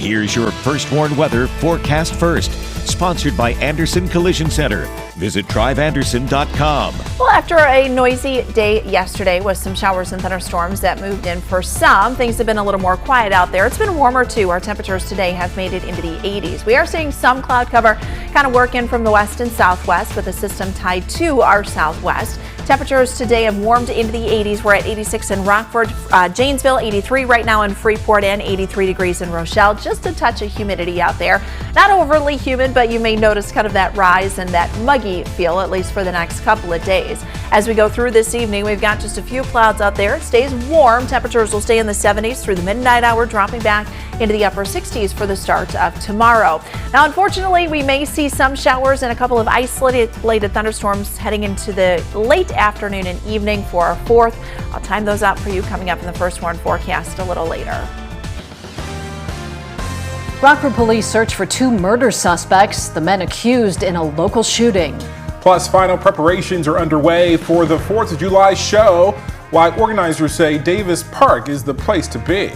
Here's your First Warn Weather forecast first, sponsored by Anderson Collision Center. Visit driveanderson.com. Well, after a noisy day yesterday with some showers and thunderstorms that moved in for some, things have been a little more quiet out there. It's been warmer too. Our temperatures today have made it into the 80s. We are seeing some cloud cover kind of work in from the west and southwest with the system tied to our southwest. Temperatures today have warmed into the 80s. We're at 86 in Rockford, Janesville, 83 right now in Freeport, and 83 degrees in Rochelle. Just a touch of humidity out there. Not overly humid, but you may notice kind of that rise and that muggy feel, at least for the next couple of days. As we go through this evening, we've got just a few clouds out there. It stays warm. Temperatures will stay in the 70s through the midnight hour, dropping back into the upper 60s for the start of tomorrow. Now, unfortunately, we may see some showers and a couple of isolated thunderstorms heading into the late afternoon and evening for our 4th. I'll time those out for you coming up in the First Warn forecast a little later. Rockford police search for 2 murder suspects, the men accused in a local shooting. Plus, final preparations are underway for the 4th of July show, while organizers say Davis Park is the place to be.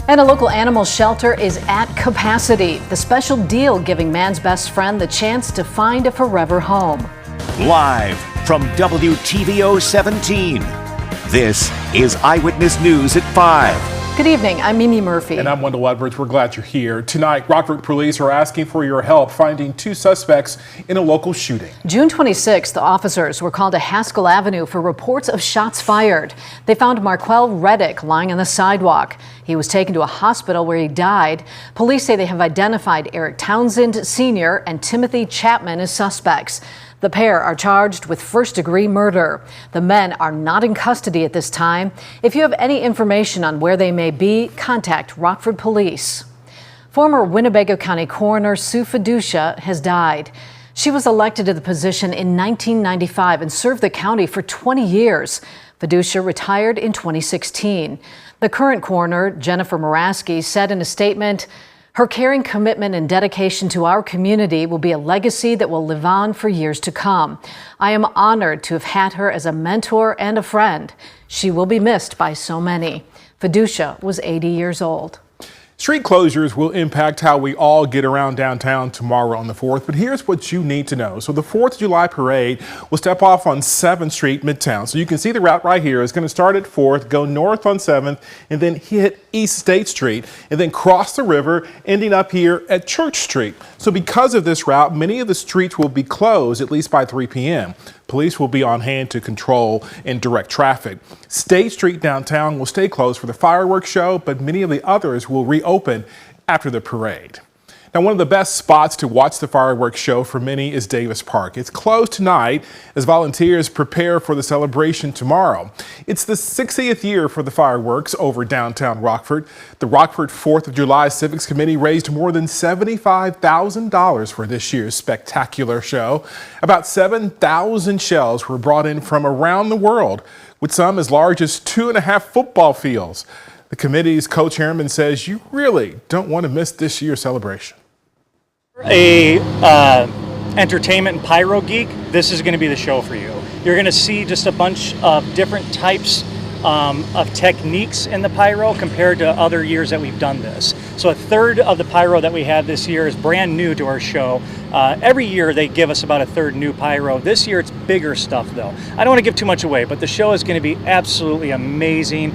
And a local animal shelter is at capacity. The special deal giving man's best friend the chance to find a forever home. Live from WTVO 17, this is Eyewitness News at 5. Good evening, I'm Mimi Murphy. And I'm Wendell Edwards. We're glad you're here. Tonight, Rockford police are asking for your help finding 2 suspects in a local shooting. June 26th, the officers were called to Haskell Avenue for reports of shots fired. They found Marquel Reddick lying on the sidewalk. He was taken to a hospital where he died. Police say they have identified Eric Townsend Sr. and Timothy Chapman as suspects. The pair are charged with first-degree murder. The men are not in custody at this time. If you have any information on where they may be, contact Rockford Police. Former Winnebago County Coroner Sue Fiducia has died. She was elected to the position in 1995 and served the county for 20 years. Fiducia retired in 2016. The current coroner, Jennifer Moraski, said in a statement, "Her caring commitment and dedication to our community will be a legacy that will live on for years to come. I am honored to have had her as a mentor and a friend. She will be missed by so many." Fiducia was 80 years old. Street closures will impact how we all get around downtown tomorrow on the 4th, but here's what you need to know. So the 4th of July parade will step off on 7th Street Midtown. So you can see the route right here. It's going to start at 4th, go north on 7th, and then hit East State Street, and then cross the river, ending up here at Church Street. So because of this route, many of the streets will be closed at least by 3 p.m. Police will be on hand to control and direct traffic. State Street downtown will stay closed for the fireworks show, but many of the others will reopen after the parade. Now, one of the best spots to watch the fireworks show for many is Davis Park. It's closed tonight as volunteers prepare for the celebration tomorrow. It's the 60th year for the fireworks over downtown Rockford. The Rockford 4th of July Civics Committee raised more than $75,000 for this year's spectacular show. About 7,000 shells were brought in from around the world, with some as large as 2.5 football fields. The committee's co-chairman says you really don't want to miss this year's celebration. A entertainment and pyro geek, this is going to be the show for you. You're going to see just a bunch of different types of techniques in the pyro compared to other years that we've done this. So a third of the pyro that we have this year is brand new to our show. Every year they give us about a third new pyro. This year it's bigger stuff though. I don't want to give too much away, but the show is going to be absolutely amazing.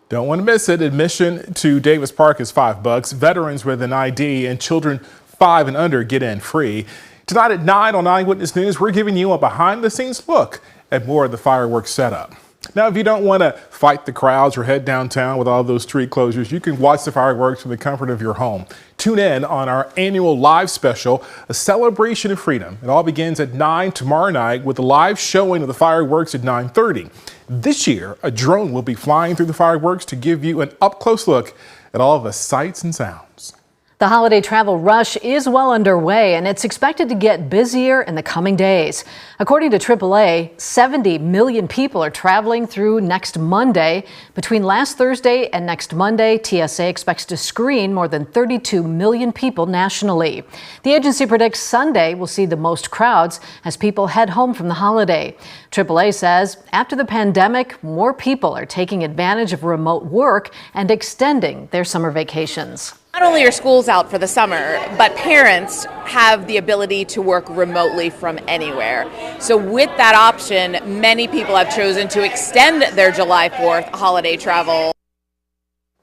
Don't want to miss it. Admission to Davis Park is $5. Veterans with an ID and children 5 and under get in free. Tonight at 9 on Eyewitness News, we're giving you a behind-the-scenes look at more of the fireworks setup. Now, if you don't want to fight the crowds or head downtown with all those street closures, you can watch the fireworks from the comfort of your home. Tune in on our annual live special, A Celebration of Freedom. It all begins at 9 tomorrow night with a live showing of the fireworks at 9:30. This year, a drone will be flying through the fireworks to give you an up-close look at all of the sights and sounds. The holiday travel rush is well underway, and it's expected to get busier in the coming days. According to AAA, 70 million people are traveling through next Monday. Between last Thursday and next Monday, TSA expects to screen more than 32 million people nationally. The agency predicts Sunday will see the most crowds as people head home from the holiday. AAA says after the pandemic, more people are taking advantage of remote work and extending their summer vacations. Not only are schools out for the summer, but parents have the ability to work remotely from anywhere. So with that option, many people have chosen to extend their July 4th holiday travel.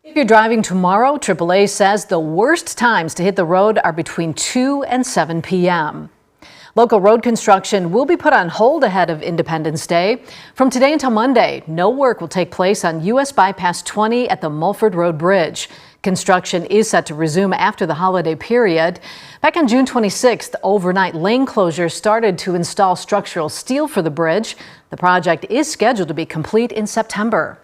If you're driving tomorrow, AAA says the worst times to hit the road are between 2 and 7 p.m. Local road construction will be put on hold ahead of Independence Day. From today until Monday, no work will take place on U.S. Bypass 20 at the Mulford Road Bridge. Construction is set to resume after the holiday period. Back on June 26th, overnight lane closures started to install structural steel for the bridge. The project is scheduled to be complete in September.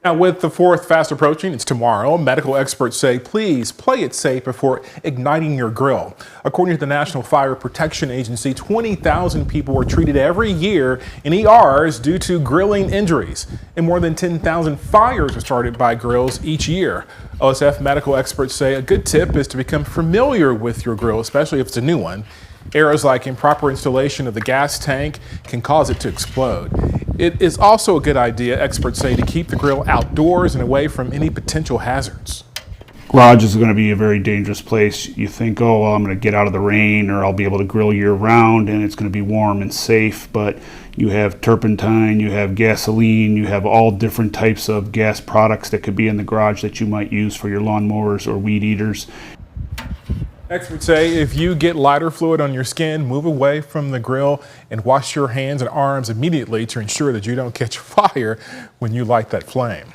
Now, with the 4th fast approaching, it's tomorrow. Medical experts say please play it safe before igniting your grill. According to the National Fire Protection Agency, 20,000 people are treated every year in ERs due to grilling injuries. And more than 10,000 fires are started by grills each year. OSF medical experts say a good tip is to become familiar with your grill, especially if it's a new one. Errors like improper installation of the gas tank can cause it to explode. It is also a good idea, experts say, to keep the grill outdoors and away from any potential hazards. Garage is going to be a very dangerous place. You think, oh, well, I'm going to get out of the rain, or I'll be able to grill year round and it's going to be warm and safe, but you have turpentine, you have gasoline, you have all different types of gas products that could be in the garage that you might use for your lawnmowers or weed eaters. Experts say if you get lighter fluid on your skin, move away from the grill and wash your hands and arms immediately to ensure that you don't catch fire when you light that flame.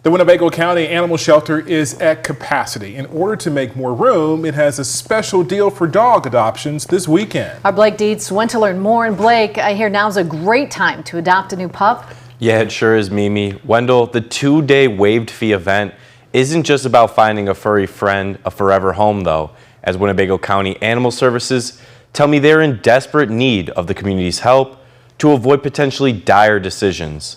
The Winnebago County Animal Shelter is at capacity. In order to make more room, it has a special deal for dog adoptions this weekend. Our Blake Dietz went to learn more. And Blake, I hear now's a great time to adopt a new pup. Yeah, it sure is, Mimi. Wendell, the 2-day waived fee event isn't just about finding a furry friend, a forever home, though, as Winnebago County Animal Services tell me they're in desperate need of the community's help to avoid potentially dire decisions.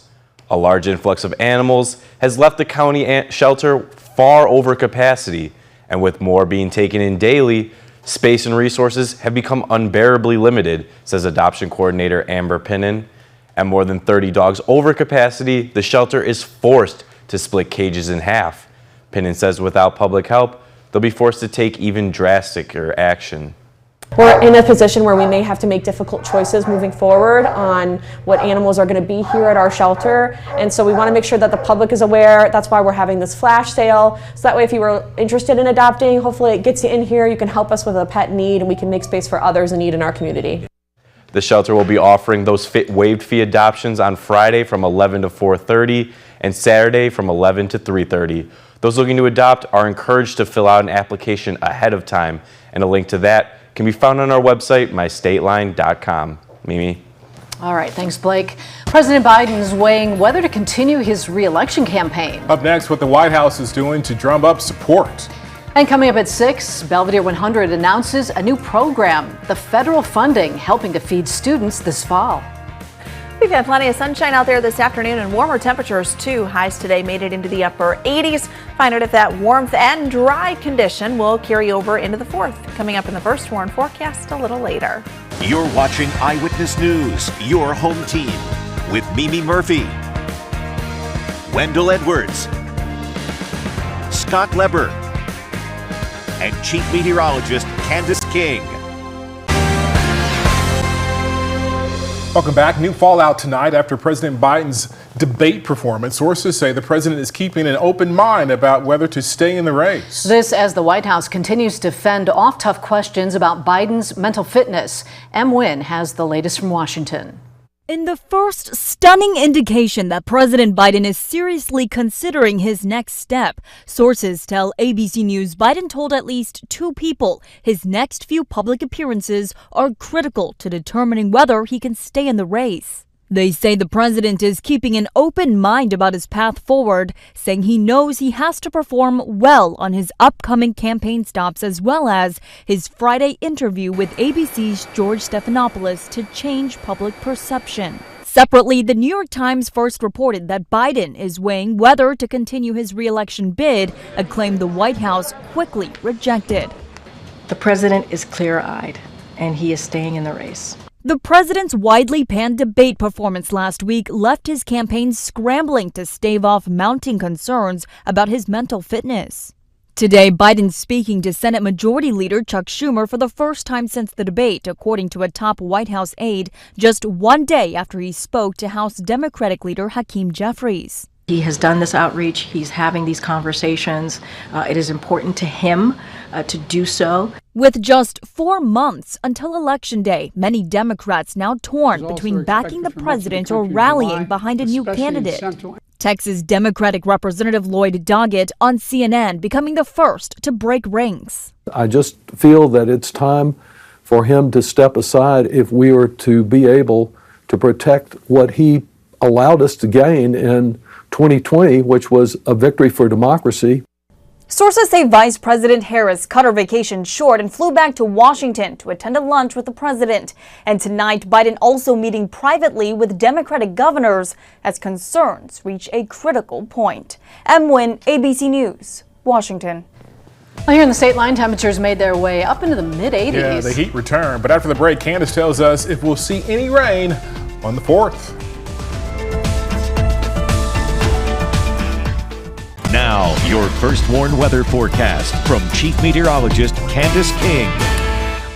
A large influx of animals has left the county shelter far over capacity, and with more being taken in daily, space and resources have become unbearably limited, says adoption coordinator Amber Pinnan. At more than 30 dogs over capacity, the shelter is forced to split cages in half. Pinnan says without public help, they'll be forced to take even drasticer action. We're in a position where we may have to make difficult choices moving forward on what animals are going to be here at our shelter, and so we want to make sure that the public is aware. That's why we're having this flash sale, so that way if you were interested in adopting, hopefully it gets you in here, you can help us with a pet need, and we can make space for others in need in our community. The shelter will be offering those waived fee adoptions on Friday from 11 to 4:30 and Saturday from 11 to 3:30. Those looking to adopt are encouraged to fill out an application ahead of time, and a link to that can be found on our website, mystateline.com. Mimi? All right, thanks, Blake. President Biden's weighing whether to continue his re-election campaign. Up next, what the White House is doing to drum up support. And coming up at 6, Belvedere 100 announces a new program, the federal funding helping to feed students this fall. We've had plenty of sunshine out there this afternoon and warmer temperatures too. Highs today made it into the upper 80s. Find out if that warmth and dry condition will carry over into the 4th. Coming up in the first warn forecast a little later. You're watching Eyewitness News, your home team, with Mimi Murphy, Wendell Edwards, Scott Leber, and Chief Meteorologist Candace King. Welcome back. New fallout tonight after President Biden's debate performance. Sources say the president is keeping an open mind about whether to stay in the race. This as the White House continues to fend off tough questions about Biden's mental fitness. Winn has the latest from Washington. In the first stunning indication that President Biden is seriously considering his next step, sources tell ABC News Biden told at least 2 people his next few public appearances are critical to determining whether he can stay in the race. They say the president is keeping an open mind about his path forward, saying he knows he has to perform well on his upcoming campaign stops as well as his Friday interview with ABC's George Stephanopoulos to change public perception. Separately, the New York Times first reported that Biden is weighing whether to continue his re-election bid, a claim the White House quickly rejected. The president is clear-eyed, and he is staying in the race. The president's widely panned debate performance last week left his campaign scrambling to stave off mounting concerns about his mental fitness. Today, Biden speaking to Senate Majority Leader Chuck Schumer for the first time since the debate, according to a top White House aide, just one day after he spoke to House Democratic leader Hakeem Jeffries. He has done this outreach. He's having these conversations. It is important to him to do so. With just 4 months until Election Day, many Democrats now torn between backing the president or rallying behind a new candidate. Texas Democratic Representative Lloyd Doggett on CNN becoming the first to break ranks. I just feel that it's time for him to step aside if we are to be able to protect what he allowed us to gain in 2020, which was a victory for democracy. Sources say Vice President Harris cut her vacation short and flew back to Washington to attend a lunch with the president. And tonight, Biden also meeting privately with Democratic governors as concerns reach a critical point. Winn, ABC News, Washington. Well, here in the state line, temperatures made their way up into the mid-80s. Yeah, the heat returned. But after the break, Candace tells us if we'll see any rain on the 4th. Now, your first warned weather forecast from Chief Meteorologist Candace King.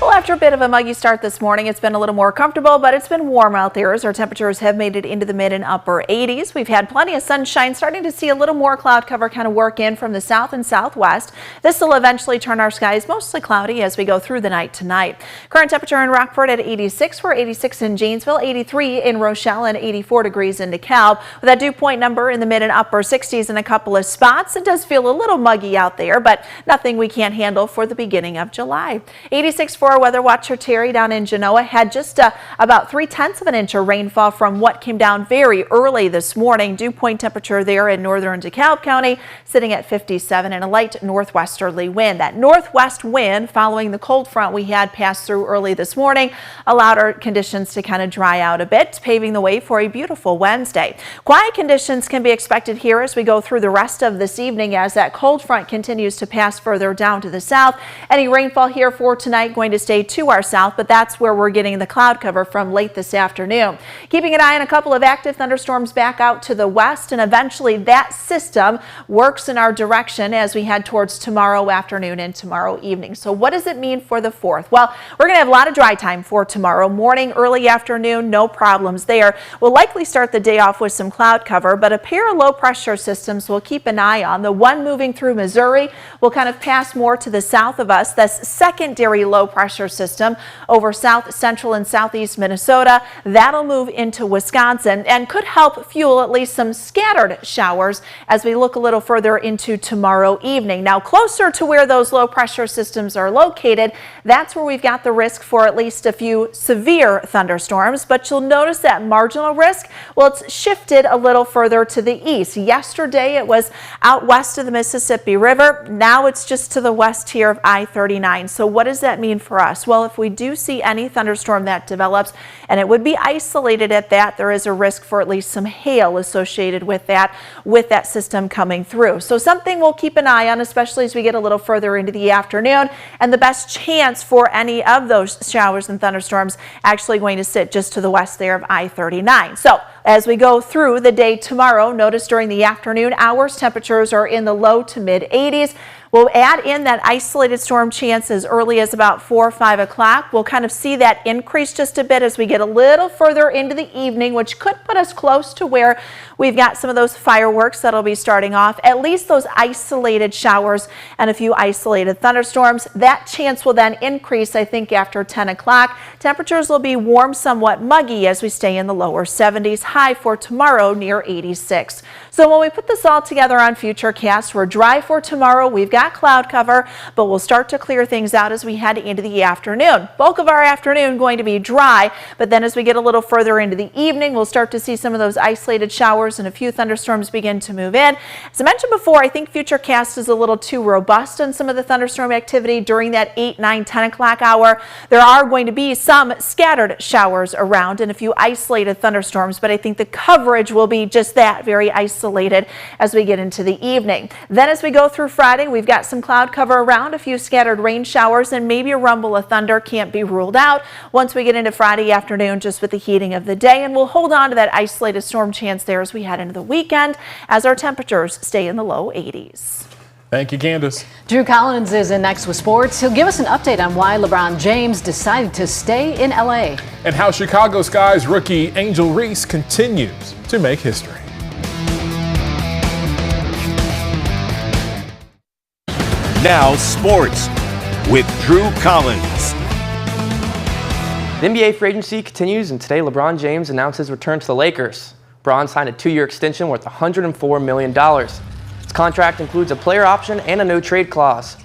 Well, after a bit of a muggy start this morning, it's been a little more comfortable, but it's been warm out there as our temperatures have made it into the mid and upper 80s. We've had plenty of sunshine, starting to see a little more cloud cover kind of work in from the south and southwest. This will eventually turn our skies mostly cloudy as we go through the night tonight. Current temperature in Rockford at 86. We're 86 in Janesville, 83 in Rochelle, and 84 degrees in DeKalb. With that dew point number in the mid and upper 60s in a couple of spots. It does feel a little muggy out there, but nothing we can't handle for the beginning of July. 86 for our weather watcher Terry down in Genoa had just about 3/10 of an inch of rainfall from what came down very early this morning. Dew point temperature there in northern DeKalb County sitting at 57 and a light northwesterly wind. That northwest wind following the cold front we had pass through early this morning allowed our conditions to kind of dry out a bit, paving the way for a beautiful Wednesday. Quiet conditions can be expected here as we go through the rest of this evening as that cold front continues to pass further down to the south. Any rainfall here for tonight going to stay to our south, but that's where we're getting the cloud cover from late this afternoon. Keeping an eye on a couple of active thunderstorms back out to the west, and eventually that system works in our direction as we head towards tomorrow afternoon and tomorrow evening. So what does it mean for the 4th? Well, we're going to have a lot of dry time for tomorrow morning, early afternoon, no problems there. We'll likely start the day off with some cloud cover, but a pair of low pressure systems we'll keep an eye on. The one moving through Missouri will kind of pass more to the south of us. That's secondary low pressure system over south central and southeast Minnesota. That'll move into Wisconsin and could help fuel at least some scattered showers as we look a little further into tomorrow evening. Now, closer to where those low pressure systems are located, that's where we've got the risk for at least a few severe thunderstorms, but you'll notice that marginal risk, well, it's shifted a little further to the east. Yesterday it was out west of the Mississippi River. Now it's just to the west here of I-39. So what does that mean for us? Well, if we do see any thunderstorm that develops, and it would be isolated at that, there is a risk for at least some hail associated with that system coming through. So something we'll keep an eye on, especially as we get a little further into the afternoon, and the best chance for any of those showers and thunderstorms actually going to sit just to the west there of I-39. So as we go through the day tomorrow, notice during the afternoon hours, temperatures are in the low to mid 80s. We'll add in that isolated storm chance as early as about 4 or 5 o'clock. We'll kind of see that increase just a bit as we get a little further into the evening, which could put us close to where we've got some of those fireworks that'll be starting off, at least those isolated showers and a few isolated thunderstorms. That chance will then increase, I think, after 10 o'clock. Temperatures will be warm, somewhat muggy as we stay in the lower 70s, high for tomorrow near 86. So when we put this all together on Futurecast, we're dry for tomorrow. We've got cloud cover, but we'll start to clear things out as we head into the afternoon. Bulk of our afternoon going to be dry, but then as we get a little further into the evening, we'll start to see some of those isolated showers and a few thunderstorms begin to move in. As I mentioned before, I think Futurecast is a little too robust on some of the thunderstorm activity during that 8, 9, 10 o'clock hour. There are going to be some scattered showers around and a few isolated thunderstorms, but I think the coverage will be just that, very isolated as we get into the evening. Then as we go through Friday, we've got some cloud cover around, a few scattered rain showers, and maybe a rumble of thunder can't be ruled out once we get into Friday afternoon, just with the heating of the day. And we'll hold on to that isolated storm chance there as we head into the weekend as our temperatures stay in the low 80s. Thank you, Candace. Drew Collins is in next with sports. He'll give us an update on why LeBron James decided to stay in L.A. And how Chicago Sky's rookie Angel Reese continues to make history. Now sports with Drew Collins. The NBA free agency continues, and today LeBron James announced his return to the Lakers. LeBron signed a 2-year extension worth $104 million. His contract includes a player option and a no-trade clause.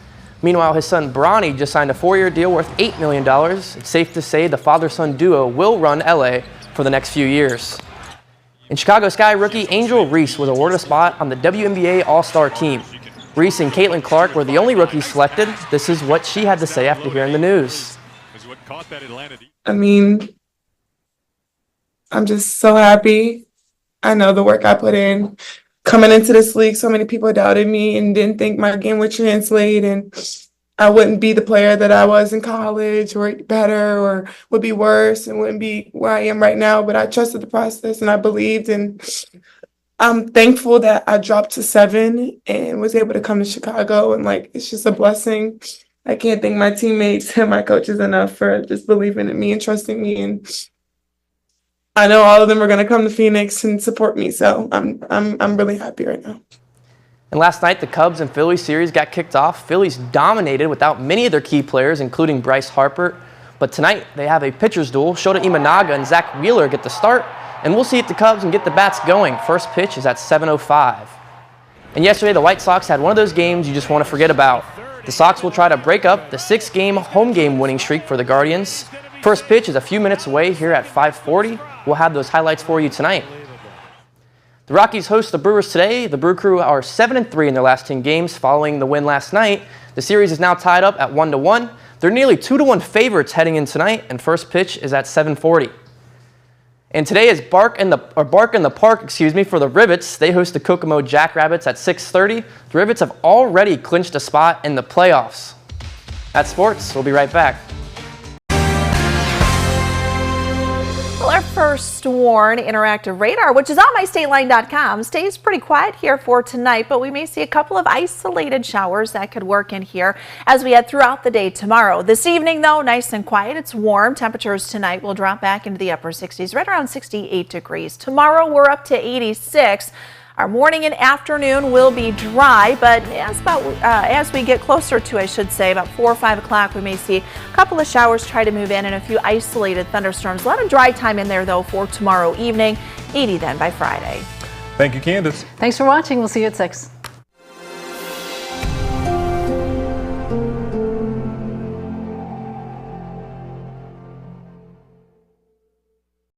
Meanwhile, his son Bronny just signed a 4-year deal worth $8 million. It's safe to say the father-son duo will run LA for the next few years. And Chicago Sky rookie Angel Reese was awarded a spot on the WNBA All-Star team. Reese and Caitlin Clark were the only rookies selected. This is what she had to say after hearing the news. I mean, I'm just so happy. I know the work I put in. Coming into this league, so many people doubted me and didn't think my game would translate and I wouldn't be the player that I was in college or better or would be worse and wouldn't be where I am right now. But I trusted the process and I believed, and I'm thankful that I dropped to 7 and was able to come to Chicago, and it's just a blessing. I can't thank my teammates and my coaches enough for just believing in me and trusting me, and I know all of them are going to come to Phoenix and support me, so I'm really happy right now. And last night, the Cubs and Phillies series got kicked off. Phillies dominated without many of their key players, including Bryce Harper. But tonight, they have a pitcher's duel. Shota Imanaga and Zach Wheeler get the start, and we'll see if the Cubs can get the bats going. First pitch is at 7:05. And yesterday, the White Sox had one of those games you just want to forget about. The Sox will try to break up the 6-game home game winning streak for the Guardians. First pitch is a few minutes away here at 5:40. We'll have those highlights for you tonight. The Rockies host the Brewers today. The Brew Crew are 7-3 in their last 10 games following the win last night. The series is now tied up at 1-1. They're nearly 2-1 favorites heading in tonight, and first pitch is at 7:40. And today is Bark in the Park for the Rivets. They host the Kokomo Jackrabbits at 6:30. The Rivets have already clinched a spot in the playoffs. That's sports. We'll be right back. Well, our first sworn interactive radar, which is on mystateline.com, stays pretty quiet here for tonight, but we may see a couple of isolated showers that could work in here as we head throughout the day tomorrow. This evening, though, nice and quiet. It's warm. Temperatures tonight will drop back into the upper 60s, right around 68 degrees. Tomorrow, we're up to 86. Our morning and afternoon will be dry, but as we get closer to, about 4 or 5 o'clock, we may see a couple of showers try to move in and a few isolated thunderstorms. A lot of dry time in there, though, for tomorrow evening. 80 then by Friday. Thank you, Candace. Thanks for watching. We'll see you at 6.